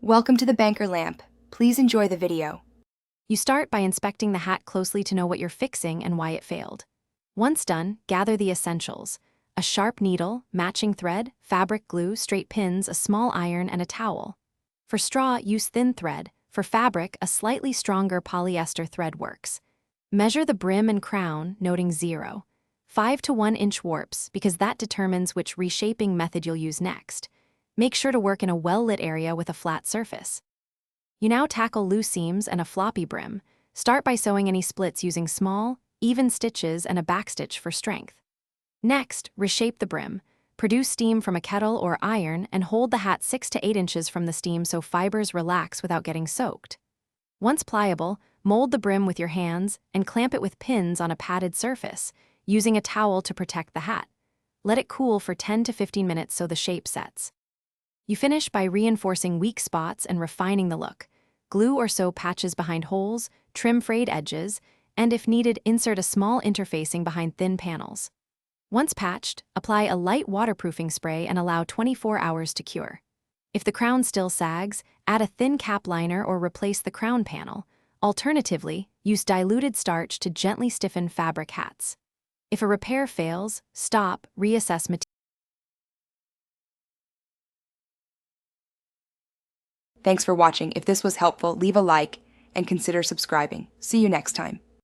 Welcome to the banker lamp. Please enjoy the video. You start by inspecting the hat closely to know what you're fixing and why it failed. Once done, gather the essentials: a sharp needle, matching thread, fabric glue, straight pins, a small iron, and a towel. For straw, use thin thread. For fabric, a slightly stronger polyester thread works. Measure the brim and crown, noting 0. 5 to 1 inch warps, because that determines which reshaping method you'll use next. Make sure to work in a well-lit area with a flat surface. You now tackle loose seams and a floppy brim. Start by sewing any splits using small, even stitches and a backstitch for strength. Next, reshape the brim. Produce steam from a kettle or iron and hold the hat 6 to 8 inches from the steam so fibers relax without getting soaked. Once pliable, mold the brim with your hands and clamp it with pins on a padded surface, using a towel to protect the hat. Let it cool for 10 to 15 minutes so the shape sets. You finish by reinforcing weak spots and refining the look. Glue or sew patches behind holes, trim frayed edges, and if needed, insert a small interfacing behind thin panels. Once patched, apply a light waterproofing spray and allow 24 hours to cure. If the crown still sags, add a thin cap liner or replace the crown panel. Alternatively, use diluted starch to gently stiffen fabric hats. If a repair fails, stop, reassess material. Thanks for watching. If this was helpful, leave a like and consider subscribing. See you next time.